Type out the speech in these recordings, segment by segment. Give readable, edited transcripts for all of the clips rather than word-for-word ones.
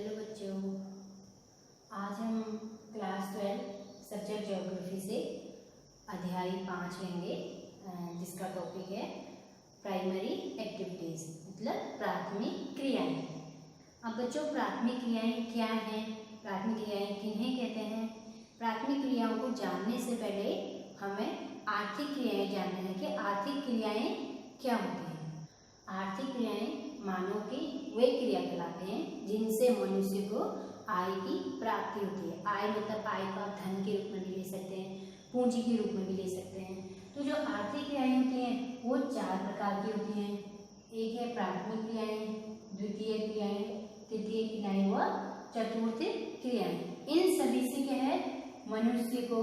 Hello बच्चों, आज हम क्लास 12 सब्जेक्ट ज्योग्राफी से अध्याय 5 लेंगे, जिसका टॉपिक है प्राइमरी एक्टिविटीज़, मतलब प्राथमिक क्रियाएं। अब बच्चों, प्राथमिक क्रियाएं क्या हैं, प्राथमिक क्रियाएं किन्हें कहते हैं? प्राथमिक क्रियाओं को जानने से पहले हमें आर्थिक क्रियाएं जानना है कि आर्थिक क्रियाएं क्या होती हैं। आर्थिक क्रियाएं मानव की वे क्रिया कहलाते हैं जिनसे मनुष्य को आय की प्राप्ति होती है। आय मतलब आय को आप धन के रूप में भी ले सकते हैं, पूंजी के रूप में भी ले सकते हैं। तो जो आर्थिक क्रियाएं होती हैं वो 4 प्रकार की होती हैं। एक है प्राथमिक क्रियाएं, द्वितीय क्रियाएं, तृतीय क्रियाएं व चतुर्थ क्रियाएं। इन सभी से क्या है, मनुष्य को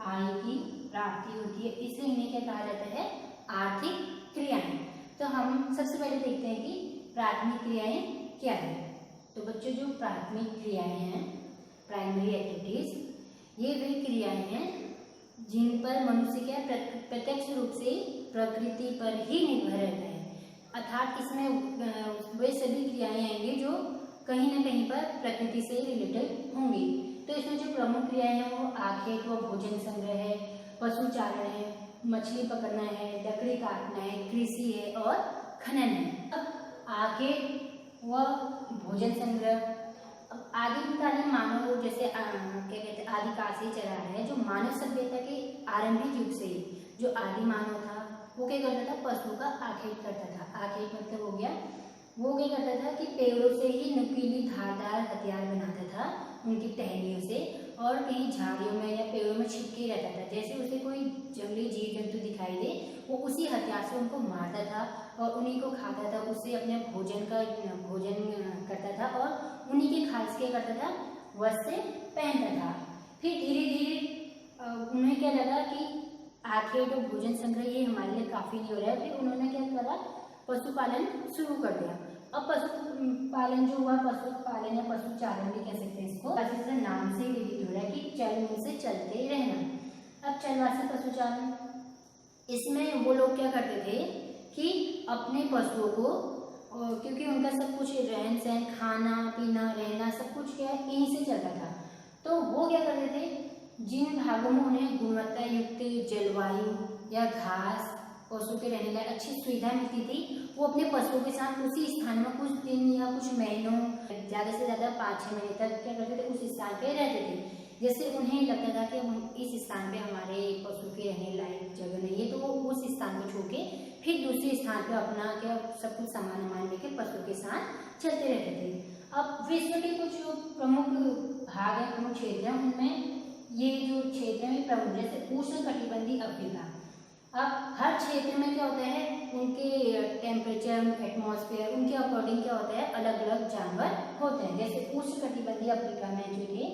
आय की प्राप्ति होती है, इसलिए इन्हें क्या कहा जाता है? आर्थिक क्रियाएं। तो हम सबसे पहले देखते हैं कि प्राथमिक क्रियाएं क्या है। तो बच्चों, जो प्राथमिक क्रियाएं हैं, प्राइमरी एक्टिविटीज, ये वे क्रियाएं हैं जिन पर मनुष्य क्या प्रत्यक्ष रूप से प्रकृति पर ही निर्भर रहता है। अर्थात इसमें वे सभी क्रियाएं आएंगी जो कहीं ना कहीं पर प्रकृति से रिलेटेड होंगी। तो इसमें जो प्रमुख क्रियाएं हैं वो आखेट व भोजन संग्रह है, पशुचारण है, मछली पकड़ना है, लकड़ी काटना है, कृषि है और खनन है। अब आखेट व भोजन संग्रह, आदिकालीन मानव जैसे क्या कहते हैं, आदिकाल चला है, जो मानव सभ्यता के आरंभिक युग से जो आदि मानव था वो क्या करता था? पशु का आखेट करता था। आखेट मतलब हो गया, वो क्या करता था कि पेड़ों से ही नुकीली धारदार हथियार बनाता था उनकी टहनियों से, और कहीं झाड़ियों में या पेड़ों में छिपके रहता था। जैसे उसे कोई जंगली जीव जंतु दिखाई दे, वो उसी हथियार से उनको मारता था और उन्हीं को खाता था। उससे अपने भोजन करता था और उन्हीं के खाल से क्या करता था? वस्त्र पहनता था। फिर धीरे धीरे उन्हें क्या लगा कि आखेट और भोजन संग्रह ये हमारे लिए काफी नहीं हो रहा है। फिर उन्होंने क्या करा? पशुपालन शुरू कर दिया। अब पशुपालन जो हुआ, पशुपालन या पशुचारण भी कह सकते हैं इसको, ऐसे नाम से विदित हो रहा है कि चल मुंह से चलते रहना। अब चलवासी पशुचारण, इसमें वो लोग क्या करते थे कि अपने पशुओं को, क्योंकि उनका सब कुछ रहन सहन, खाना पीना, रहना सब कुछ क्या है, यहीं से चलता था। तो वो क्या करते थे, जिन भागों में उन्हें गुणवत्ता युक्त जलवायु या घास, पशु के रहने लायक अच्छी सुविधा मिलती थी, वो अपने पशुओं के साथ उसी स्थान में कुछ दिन या कुछ महीनों, ज्यादा से ज्यादा 5-6 महीने तक क्या करते थे, उस स्थान पे रहते थे। जैसे उन्हें लगता था कि इस स्थान पे हमारे पशु के रहने लायक जगह नहीं है, तो वो उस स्थान को छोड़ के फिर दूसरे स्थान पे अपना क्या सब कुछ सामान लेके पशु के साथ चलते रहते थे। अब विश्व के कुछ प्रमुख भाग है, प्रमुख क्षेत्र है, उनमें ये जो क्षेत्र है प्रमुख, जैसे उष्ण कटिबंधीय अफ्रीका। अब हर क्षेत्र में क्या होता है, उनके टेम्परेचर, एटमॉस्फेयर, उनके अकॉर्डिंग क्या होता है, अलग अलग जानवर होते हैं। जैसे उष्ण कटिबंधीय अफ्रीका में जो थे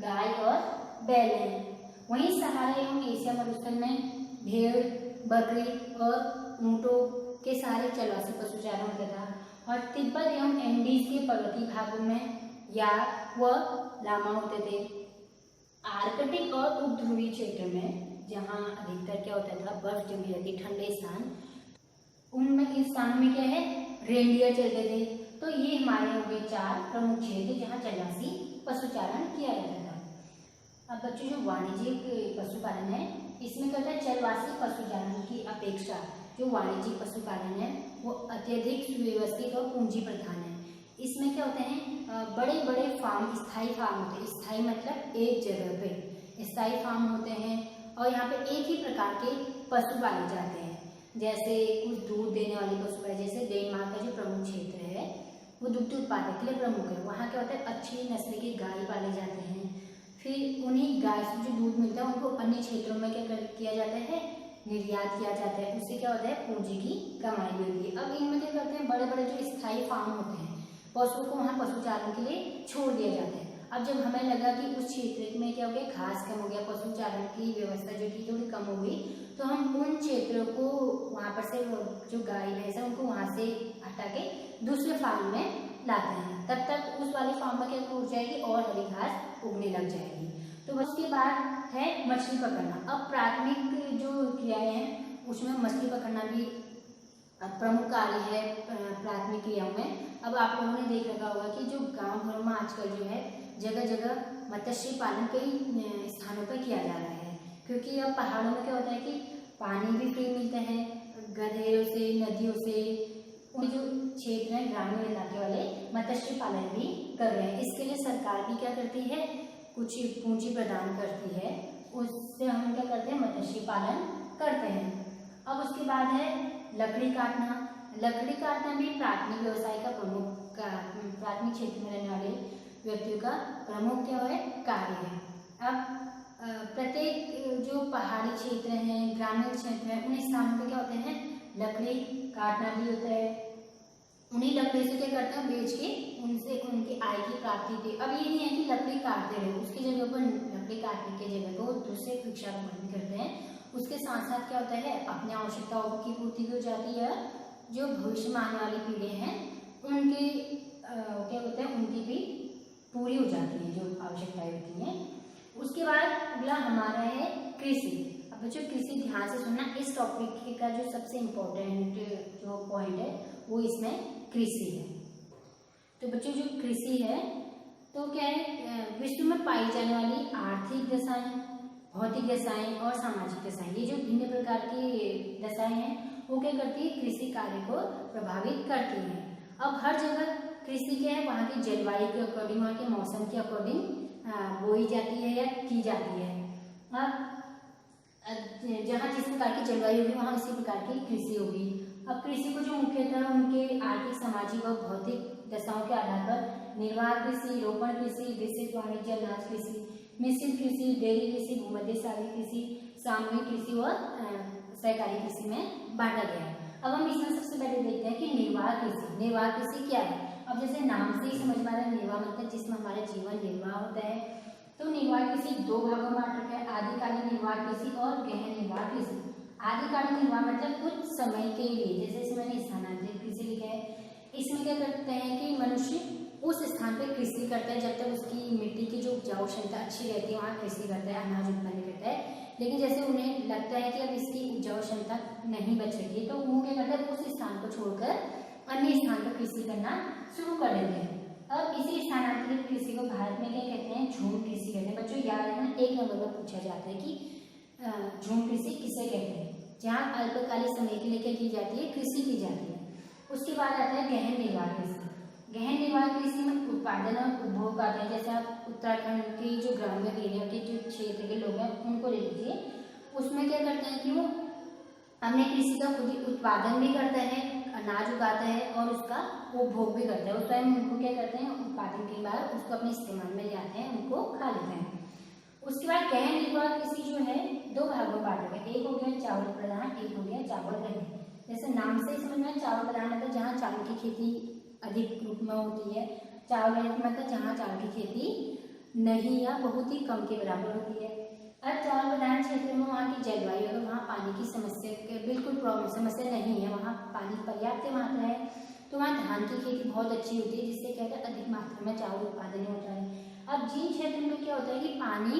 गाय और बैल हैं। वहीं सहारा एवं एशिया मरुस्थल में भेड़, बकरी और ऊंटों के सारे चलवासी पशुचारण होता था। और तिब्बत एवं एंडीज के पर्वतीय भागों में याक व लामा होते थे। आर्कटिक और उपध्रुवीय क्षेत्र में जहाँ अधिकतर क्या होता था, बर्फ जमी रहती, ठंडे स्थान, उनमें इस स्थान में क्या है, रेनडियर चलते थे। तो ये हमारे हो गए 4 प्रमुख क्षेत्र जहाँ चलवासी पशुचारण किया जाता था। अब बच्चों, जो वाणिज्यिक पशुपालन है, इसमें क्या होता है, चलवासी पशुचारण की अपेक्षा जो वाणिज्यिक पशुपालन है वो अत्यधिक सुव्यवस्थित और पूंजी प्रधान है। इसमें क्या होते हैं, बड़े बड़े फार्म, स्थायी फार्म होते हैं। स्थायी मतलब एक जगह पे स्थायी फार्म होते हैं, और यहाँ पे एक ही प्रकार के पशु पाले जाते हैं। जैसे कुछ दूध देने वाले पशु है, जैसे डेनमार्क का जो प्रमुख क्षेत्र है वो दुग्ध उत्पादक के लिए प्रमुख है। वहाँ क्या होता है, अच्छी नस्ल के गाय पाले जाते हैं। फिर उन्हीं गाय से जो दूध मिलता है उनको अन्य क्षेत्रों में क्या किया जाता है, निर्यात किया जाता है। उससे क्या होता है, पूंजी की कमाई मिलती है। अब इनमें क्या करते हैं, बड़े बड़े जो स्थायी फार्म होते हैं, पशुओं को वहाँ पशुचारण के लिए छोड़ दिया जाता है। अब जब हमें लगा कि उस क्षेत्र में क्या हो गया, घास कम हो गया, पशुचारण की व्यवस्था जो थी थोड़ी कम हो गई, तो हम उन क्षेत्रों को वहाँ पर से जो गाय भैंस है उनको वहाँ से हटा के दूसरे फार्म में लाते हैं। तब तक उस वाले फार्म में क्या उग जाएगी और हरी घास उगने लग जाएगी। तो उसके बाद है मछली पकड़ना। अब प्राथमिक जो क्रियाएं हैं उसमें मछली पकड़ना भी प्रमुख कार्य है प्राथमिक क्रियाओं में। अब आप लोगों ने देख रखा होगा कि जो गांव घरों में में आजकल जो है जगह जगह मत्स्य पालन कई स्थानों पर किया जा रहा है, क्योंकि अब पहाड़ों में क्या होता है कि पानी भी फ्री मिलता है, गधेरों से, नदियों से। उन जो क्षेत्र हैं ग्रामीण इलाके वाले मत्स्य पालन भी कर रहे हैं। इसके लिए सरकार भी क्या करती है, कुछ पूंजी प्रदान करती है, उससे हम क्या करते हैं, मत्स्य पालन करते हैं। अब उसके बाद है लकड़ी काटना। लकड़ी काटना भी प्राथमिक व्यवसाय का प्राथमिक क्षेत्र में रहने वाले व्यक्तियों का प्रमुख क्या है, कार्य है। अब प्रत्येक जो पहाड़ी क्षेत्र हैं, ग्रामीण क्षेत्र हैं, उन स्थानों पे क्या होते हैं, लकड़ी काटना भी होता है। उन्हीं लकड़ी से क्या करते हैं, बेच के उनसे उनकी आय की प्राप्ति थी। अब ये नहीं है कि लकड़ी काटते रहे, उसकी जगह पर लकड़ी काटने की जगह को दूसरे वृक्षारोपण करते हैं। उसके साथ साथ क्या होता है, अपनी आवश्यकताओं की पूर्ति भी हो जाती है। जो भविष्य में आने वाली पीढ़ी हैं उनकी क्या होता है, उनकी भी पूरी हो जाती है जो आवश्यकताएं होती हैं। उसके बाद अगला हमारा है कृषि। अब बच्चों कृषि ध्यान से सुनना, इस टॉपिक का जो सबसे इम्पोर्टेंट जो पॉइंट है वो इसमें कृषि है। तो बच्चों जो कृषि है तो क्या है, विश्व में पाई जाने वाली आर्थिक दशाएं, भौतिक दशाएं और सामाजिक दशाएं, ये जो भिन्न प्रकार की दशाएं हैं वो क्या करती है, कृषि कार्य को प्रभावित करती है। अब हर जगह कृषि क्या है, वहाँ की जलवायु के अकॉर्डिंग, वहाँ के मौसम के अकॉर्डिंग बोई जाती है या की जाती है। अब जहाँ जिस प्रकार की जलवायु होगी वहाँ उसी प्रकार की कृषि होगी। अब कृषि को जो मुख्यतः उनके आर्थिक, सामाजिक और भौतिक दशाओं के आधार पर निर्वाह कृषि, रोपण कृषि, विस्तृत वाणिज्य अनाज कृषि, मिश्रित कृषि, डेयरी कृषि, भूमध्य सागरीय कृषि, सामूहिक कृषि और सहकारी कृषि में बांटा गया है। अब हम इसमें सबसे पहले देखते हैं कि निर्वाह कृषि। निर्वाह कृषि क्या है, अब जैसे नाम से ही समझ में आ रहा है, निर्वाह मतलब जिसमें हमारा जीवन निर्वाह होता है। तो निर्वाह कृषि दो भागों में बांट रखा है, आदिकालीन निर्वाह कृषि और गहन निर्वाह कृषि। आदिकालीन निर्वाह मतलब कुछ समय के लिए, जैसे इसमें मैंने स्थानांतरित कृषि लिखा है। इसमें क्या करते हैं कि मनुष्य उस स्थान पर कृषि करता है जब तक उसकी मिट्टी की जो उपजाऊ क्षमता अच्छी रहती है, वहाँ कृषि करता है, अनाज उत्पन्न करता है। लेकिन जैसे उन्हें लगता है कि अब इसकी उपजाऊ क्षमता नहीं बच रही तो वो क्या करते हैं, उस स्थान को छोड़कर अन्य स्थान पर कृषि करना शुरू कर देते हैं। अब इसी स्थानांतरित कृषि को भारत में क्या कहते हैं, झूम कृषि कहते हैं। बच्चों याद रखना, एक नंबर में पूछा जाता है कि झूम कृषि किसे कहते हैं, जहाँ अल्पकालिक समय के लिए क्या की जाती है, कृषि की जाती है। उसके बाद आता है गहन निर्वाह कृषि। गहन निर्वाह कृषि में उत्पादन और उपभोग आते हैं। जैसे आप उत्तराखंड के जो ग्रामीण एरिया के जो क्षेत्र के लोग हैं उनको ले लीजिए, उसमें क्या करते हैं कि वो अपने कृषि का खुद ही उत्पादन भी करता है, अनाज उगाता है और उसका उपभोग भी करता है। उस टाइम उनको क्या करते हैं, उत्पादन के बाद उसको अपने इस्तेमाल में ले आते हैं, उनको खा लेते हैं। उसके बाद गहन निर्वाह कृषि जो है दो भागों में बांटा गया, एक हो गया चावल प्रधान, एक हो गया चावल रहित। जैसे नाम से समझ में चावल प्रधान मतलब जहाँ चावल की खेती अधिक रूप में होती है, चावल रहित मतलब जहाँ चावल की खेती नहीं या बहुत ही कम के बराबर होती है। अब चावल प्रधान क्षेत्र में वहाँ की जलवायु और वहाँ पानी की समस्या बिल्कुल समस्या नहीं है, वहाँ पानी पर्याप्त मात्रा है, तो वहाँ धान की खेती बहुत अच्छी होती है, जिससे क्या होता है अधिक मात्रा में चावल उत्पादन होता है। अब जिन क्षेत्र में क्या होता है कि पानी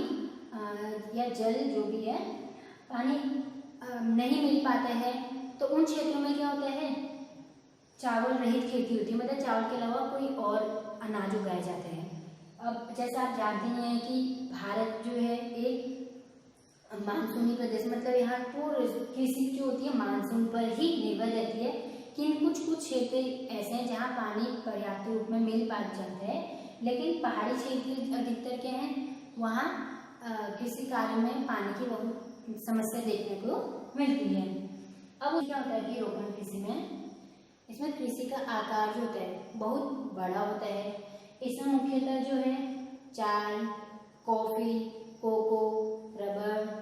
या जल जो भी है पानी नहीं मिल पाता है, तो उन क्षेत्रों में क्या होता है, चावल रहित खेती होती है, मतलब चावल के अलावा कोई और अनाज उगाए जाते हैं। अब जैसा आप जानते हैं कि भारत जो है एक मानसूनी प्रदेश, मतलब यहाँ पूरी कृषि जो होती है मानसून पर ही निर्भर रहती है। कि कुछ क्षेत्र ऐसे हैं जहाँ पानी पर्याप्त रूप में मिल पा जाता है, लेकिन पहाड़ी क्षेत्र अधिकतर क्या है, वहाँ कृषि कार्य में पानी की बहुत समस्या देखने को मिलती है। अब क्या होता है कि रोपण कृषि में, इसमें कृषि का आकार जो होता है बहुत बड़ा होता है। इसमें मुख्यतः जो है चाय, कॉफी, कोको, रबर,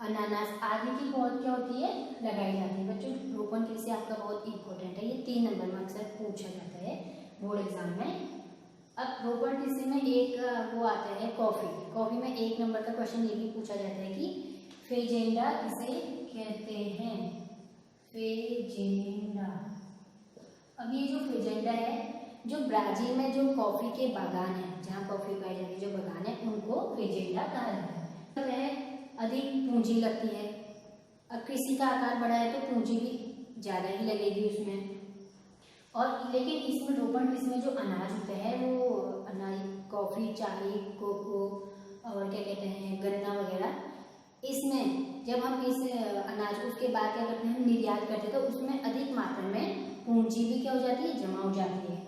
अनानास आदि की पौध क्या होती है, लगाई जाती है। बच्चों रोपण कृषि आपका बहुत इंपॉर्टेंट है, ये 3 नंबर में अक्सर पूछा जाता है बोर्ड एग्जाम में। अब रोपण कृषि में एक वो आता है कॉफी। कॉफी में 1 नंबर का क्वेश्चन ये भी पूछा जाता है कि फेजेंडा किसे कहते हैं, फेजेंडा। अब ये जो फेजेंडा है, जो ब्राजील में जो कॉफी के बागान है, जहाँ कॉफी उगाई जाती है जो बागान है, उनको फेजेंडा कहा जाता है। तो वह अधिक पूंजी लगती है। अब कृषि का आकार बड़ा है तो पूंजी भी ज़्यादा ही लगेगी उसमें। और लेकिन इसमें रोपण कृषि में जो अनाज होता है वो अनाज कॉफ़ी, चाय, कोको और क्या कहते हैं गन्ना वगैरह, इसमें जब हम इस अनाज को उसके बाद क्या करते हैं निर्यात करते हैं तो उसमें अधिक मात्रा में पूंजी भी क्या हो जाती है, जमा हो जाती है।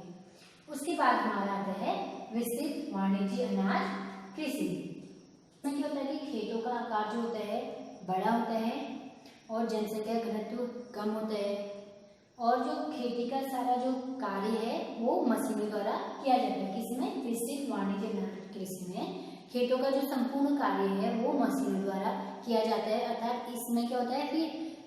उसके बाद हमारा आता है विस्तृत वाणिज्य अनाज कृषि। इसमें क्या होता है कि खेतों का आकार जो होता है बड़ा होता है और जनसंख्या घनत्व कम होता है और जो खेती का सारा जो कार्य है वो मशीनों द्वारा किया जाता है। किसमें? विस्तृत वाणिज्य अनाज कृषि में खेतों का जो संपूर्ण कार्य है वो मशीनों द्वारा किया जाता है। अर्थात इसमें क्या होता है कि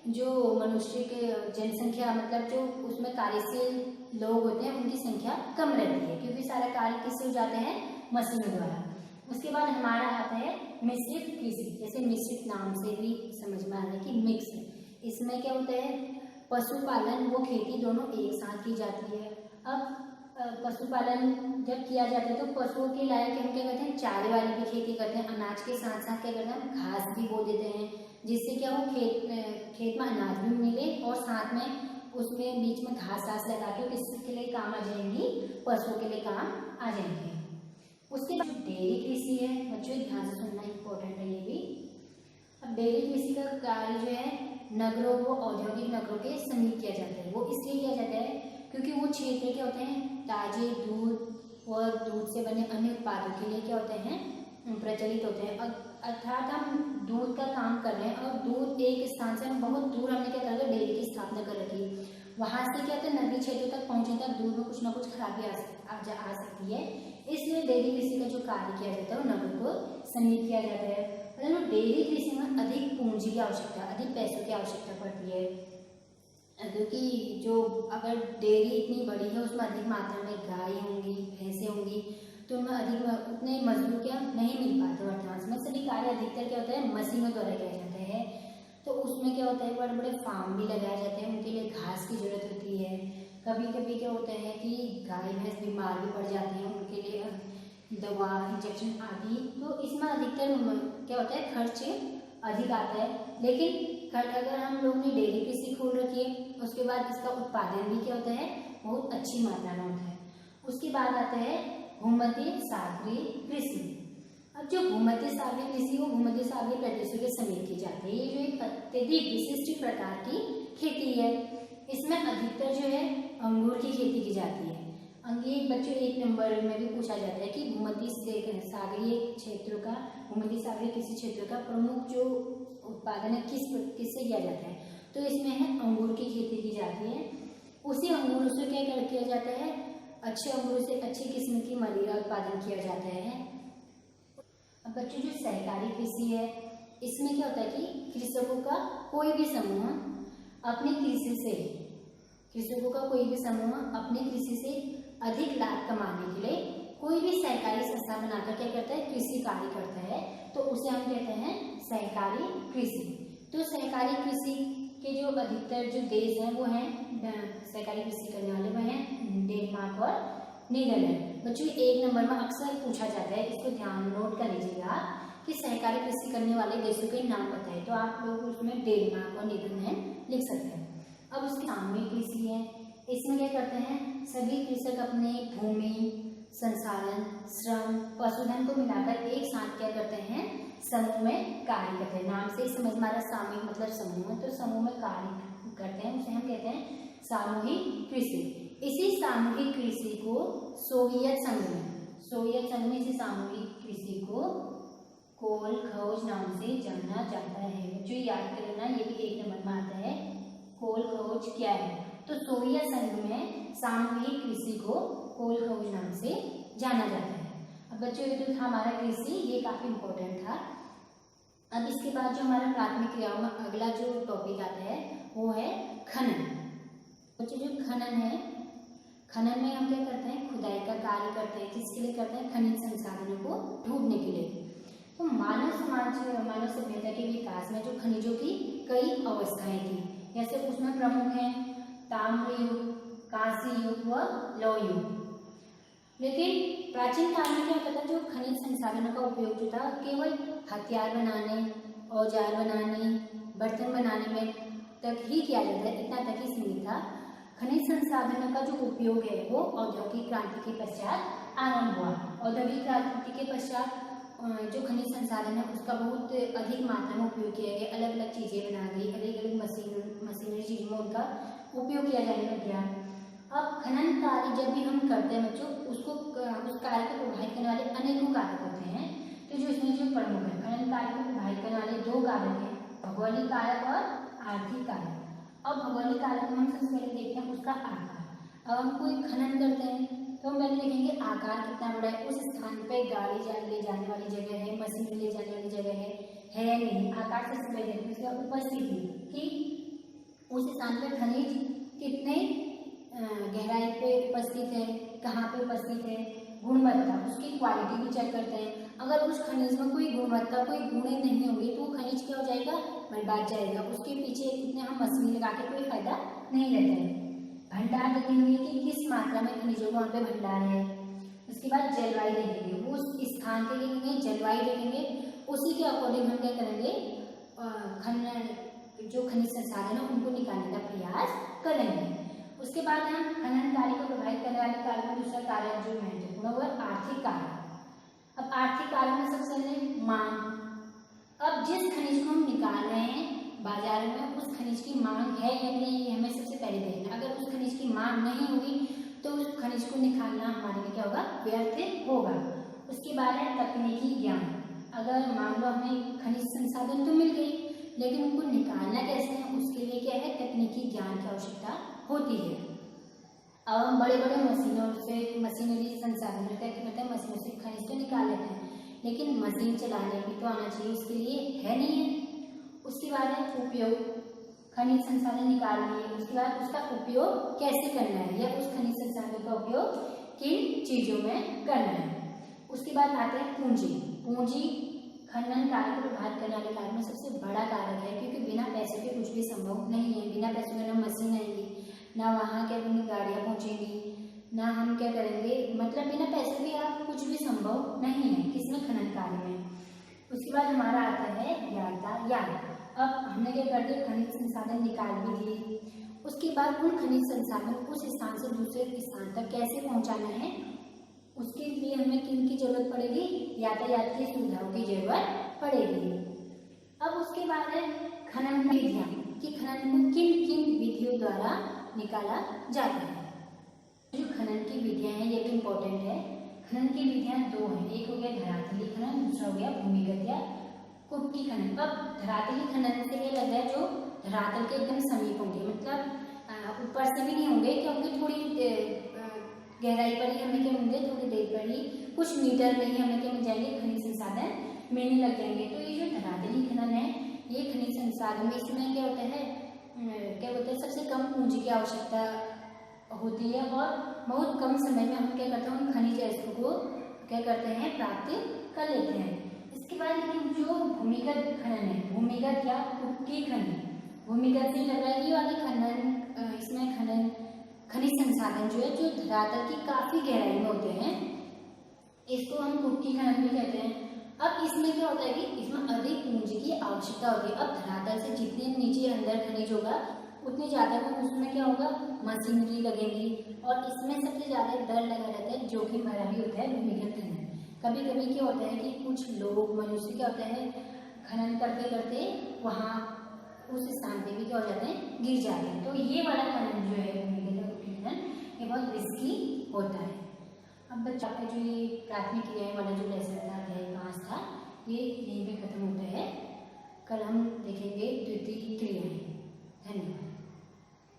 जो मनुष्य के जनसंख्या मतलब जो उसमें कार्यशील लोग होते हैं उनकी संख्या कम रहती है क्योंकि सारा कार्य किससे हो जाते हैं, मशीनों द्वारा। उसके बाद हमारा आता है मिश्रित कृषि। जैसे मिश्रित नाम से भी समझ में आ रहा है कि मिक्स। इसमें क्या होता है, पशुपालन वो खेती दोनों एक साथ की जाती है। अब पशुपालन जब किया जाता है तो पशुओं के लायक हम क्या करते हैं, चारे वाली भी खेती करते हैं। अनाज के साथ साथ क्या करते हैं, घास भी बो देते हैं जिससे क्या हो खेत में अनाज भी मिले और साथ में उसमें बीच में घास लगा के किसके लिए काम आ जाएंगी, पशुओं के लिए काम आ जाएंगे। उसके बाद डेयरी कृषि है, बच्चों ध्यान से सुनना इम्पोर्टेंट है ये भी। अब डेयरी कृषि का कार्य जो है नगरों व औद्योगिक नगरों के समीप किया जाता है। वो इसलिए किया जाता है क्योंकि वो क्षेत्र क्या होते हैं ताजे दूध और दूध से बने अन्य उत्पादों के लिए क्या होते हैं, प्रचलित होते हैं। अर्थात हम दूध का काम कर रहे हैं और दूध एक स्थान से हम बहुत दूर हमने क्या करा, डेयरी की स्थापना कर रखी। वहां से क्या होता है नदी क्षेत्र तक पहुंचने तक दूध में कुछ ना कुछ खराबी आ सकती है, इसलिए डेयरी कृषि का जो कार्य किया जाता है वो नगर को समीप किया जाता है। मतलब डेयरी कृषि में अधिक पूंजी की आवश्यकता, अधिक पैसों की आवश्यकता पड़ती है क्योंकि जो अगर डेयरी इतनी बड़ी है उसमें अधिक मात्रा में गाय होंगी, भैंसें होंगी तो उनमें अधिक उतने मजदूर क्या नहीं मिल पाते। वर्तमान समय सभी कार्य अधिकतर क्या होता है मशीनों द्वारा किया जाता है। तो उसमें क्या होता है बड़े बड़े फार्म भी लगाए जाते हैं, उनके लिए घास की जरूरत होती है। कभी कभी क्या होता है कि गाय भैंस बीमार भी पड़ जाती हैं, उनके लिए दवा इंजेक्शन आदि। तो इसमें अधिकतर क्या होता है खर्च अधिक आता है। लेकिन अगर हम लोग ने डेयरी कृषि खोल रखी है उसके बाद इसका उत्पादन भी क्या होता है बहुत अच्छी मात्रा में होता है। उसके बाद आता है भूमध्य सागरीय कृषि। अब जो भूमध्य सागरीय कृषि वो भूमध्य सागरीय प्रदेशों के समीप की जाती है। ये जो एक अत्यधिक विशिष्ट प्रकार की खेती है, इसमें अधिकतर जो है अंगूर की खेती की जाती है। ये बच्चों एक नंबर में भी पूछा जाता है कि भूमध्य सागरीय क्षेत्रों का, भूमध्य सागरीय कृषि क्षेत्र का प्रमुख जो उत्पादन है किससे किया जाता है, तो इसमें है अंगूर की खेती की जाती है। उसी अंगूर से क्या किया जाता है, अच्छे अंगूर से अच्छी किस्म की मदिरा उत्पादन किया जाता है। अब बच्चों जो सहकारी कृषि है इसमें क्या होता है कि कृषकों का कोई भी समूह अपनी कृषि से, कृषकों का कोई भी समूह अपनी कृषि से अधिक लाभ कमाने के लिए कोई भी सहकारी संस्था बनाकर क्या करता है, कृषि कार्य करता है, तो उसे हम कहते हैं सहकारी कृषि। तो सहकारी कृषि के जो अधिकतर जो देश हैं वो हैं सहकारी कृषि करने वाले वो हैं डेनमार्क और नीदरलैंड। बच्चों एक नंबर में अक्सर पूछा जाता है, इसको ध्यान नोट कर लीजिएगा कि सहकारी कृषि करने वाले देशों के नाम बताए, तो आप लोग उसमें डेनमार्क और नीदरलैंड लिख सकते हैं। अब उसकी सामूहिक कृषि है, इसमें क्या करते हैं सभी कृषक अपने भूमि, संसाधन, श्रम, पशुधन को मिलाकर एक साथ क्या करते हैं समूह में कार्य करते हैं। नाम से ही समझ में आ रहा है सामूहिक मतलब समूह है, तो समूह में कार्य करते हैं उसे हम कहते हैं सामूहिक कृषि। इसी सामूहिक कृषि को सोवियत संघ में इसी सामूहिक कृषि को कोलखोज नाम से जाना जाता है। जो याद कर लेना ये भी एक नंबर में आता है, कोलखोज क्या है, तो सोवियत संघ में सामूहिक कृषि को कोलखोज नाम से जाना जाता है। अब बच्चों ये जो था हमारा कृषि ये काफी इम्पोर्टेंट था। अब इसके बाद जो हमारा प्राथमिक क्रियाओं में अगला जो टॉपिक आता है वो है खनन। बच्चों जो खनन है, खनन में हम क्या करते हैं खुदाई का कार्य करते हैं। किसके लिए करते हैं, खनिज संसाधनों को ढूंढने के लिए। तो मानव सभ्यता के विकास में जो खनिजों की कई अवस्थाएं थी, जैसे उसमें प्रमुख हैं ताम्र युग, कांस्य युग व लौह युग। लेकिन प्राचीन काल में क्या होता था, जो खनिज संसाधनों का उपयोग जो था केवल हथियार बनाने, औजार बनाने, बर्तन बनाने में तक ही किया जाता है, इतना तक ही सीमित था। खनिज संसाधनों का जो उपयोग है वो औद्योगिक क्रांति के पश्चात आरंभ हुआ। औद्योगिक क्रांति के पश्चात जो खनिज संसाधन है उसका बहुत अधिक मात्रा में उपयोग किया गया, अलग अलग चीज़ें बना गई, अलग अलग मशीनरी चीज़ों में उनका उपयोग किया जाने लग गया। अब खनन कार्य जब भी हम करते हैं बच्चों, उसको उस कार्य को प्रभावित करने वाले अनेकों कारक होते हैं। तो जो इसमें जो प्रमुख है, खनन कार्य को प्रभावित करने वाले दो कारक हैं, भौगोलिक कारक और आर्थिक कारक। अब भौगोलिक कारक में हम सबसे पहले देखते हैं उसका आकार। अब हम कोई खनन करते हैं तो हम पहले देखेंगे आकार कितना बड़ा है, उस स्थान पे गाड़ी ले जाने वाली जगह है, मशीन ले जाने वाली जगह है या नहीं। आकार से समझ लेते हैं उसका उपस्थिति कि उस स्थान पे खनिज कितने गहराई पे उपस्थित है, कहाँ पे उपस्थित है। गुणवत्ता, उसकी क्वालिटी भी चेक करते हैं। अगर उस खनिज में कोई गुणवत्ता, कोई गुण नहीं होंगे तो वो खनिज क्या हो जाएगा, बर्बाद जाएगा। उसके पीछे कितने हम मशीन लगा के कोई फायदा नहीं रहता है। भंडार देखेंगे कि किस मात्रा में खनिजों का वहाँ पे भंडार है। उसके बाद जलवायु देखेंगे, वो उस स्थान के देखेंगे, जलवायु देखेंगे, उसी के अकॉर्डिंग हम क्या करेंगे, जो खनिज संसाधन है उनको निकालने का प्रयास करेंगे। उसके बाद हम खनन कार्य को प्रभावित करने वाले कार्य में दूसरा कार्य जो महत्वपूर्ण वो है आर्थिक कार्य। अब आर्थिक कार्य में सबसे पहले मांग। अब जिस खनिज को हम निकाल रहे हैं बाजार में, उस खनिज की मांग है या नहीं, ये हमें सबसे पहले देखना। अगर उस खनिज की मांग नहीं होगी तो उस खनिज को निकालना हमारे लिए क्या होगा, व्यर्थ होगा। उसके बाद है तकनीकी ज्ञान। अगर मान लो हमें खनिज संसाधन तो मिल गई, लेकिन उनको निकालना कैसे है, उसके लिए क्या है, तकनीकी ज्ञान की आवश्यकता होती है। अब हम बड़े बड़े मशीनरी संसाधनों का मतलब मशीनों से खनिज तो निकाल लेते हैं, लेकिन मशीन चलाने भी तो आना चाहिए, उसके लिए है नहीं है। उसके बाद है उपयोग, खनिज संसाधन निकाल लिए, उसके बाद उसका उपयोग कैसे करना है या उस खनिज संसाधन का उपयोग किन चीजों में करना है। उसके बाद आते हैं पूंजी। पूंजी खनन कार्य को प्रभावित करने वाले कार्य में सबसे बड़ा कारक है, क्योंकि बिना पैसे के कुछ भी संभव नहीं है। बिना पैसों के ना मशीन आएंगी, ना वहाँ क्या गाड़ियाँ पहुँचेंगी, ना हम क्या करेंगे, मतलब बिना पैसे के आप कुछ भी संभव नहीं है किसमें, खनन कार्य में। उसके बाद हमारा आता है यातायात। अब हमने क्या कर दिया, खनिज संसाधन निकाल भी दिए, उसके बाद उन खनिज संसाधन उस स्थान से दूसरे स्थान तक कैसे पहुंचाना है, उसके लिए हमें किन की जरूरत पड़ेगी, यातायात की सुविधाओं की जरूरत पड़ेगी। अब उसके बाद है खनन विधियां, कि खनन को किन किन विधियों द्वारा निकाला जाता है। जो खनन की विधियां हैं ये भी इम्पोर्टेंट है। खनन की विधियां दो हैं, एक हो गया धरातली खनन, दूसरा हो गया भूमिगत या कुटकी खनन। अब धरातली खनन से ये लग रहा है जो धरातल के एकदम समीप होंगे, मतलब ऊपर से भी नहीं होंगे, क्योंकि थोड़ी गहराई पर ही हमें क्या होंगे, थोड़ी देर पर ही, कुछ मीटर में ही हमें क्या मिल जाएंगे, खनिज संसाधन मिलने लग जाएंगे। तो ये जो धरातली खनन है ये खनिज संसाधन, इसमें क्या होता है, सबसे कम पूंजी की आवश्यकता होती है और बहुत कम समय में हम क्या करते हैं, उन खनिज वस्तु को क्या करते हैं, प्राप्त कर लेते हैं। इसके बाद लेकिन जो भूमिगत खनन है, भूमिगत या कुटकी खनन, भूमिगत से लग रहा है ये वाली खनन, इसमें खनन खनिज संसाधन जो है जो धरातल की काफी गहराई में होते हैं, इसको हम कुटकी खनन भी कहते हैं। अब इसमें क्या होता है कि इसमें अधिक पूंजी की आवश्यकता होती है। अब धरातल से जितने नीचे अंदर खनिज होगा उतने ज्यादा उसमें क्या होगा, मशीनरी लगेंगी, और इसमें सबसे ज्यादा डर लगा रहता है, जोखिम भरा भी होता है भूमिगत खनन। कभी कभी क्या होता है कि कुछ लोग मनुष्य क्या होता है, खनन करते करते वहाँ उस स्थान पे भी क्या हो जाते हैं, गिर जाते हैं। तो ये वाला खनन जो है भूमिगत खनन, ये बहुत रिस्की होता है। अब बच्चा का जो ये प्राथमिक क्रियाएं वाला जो लेसन था, अध्याय 5 था, ये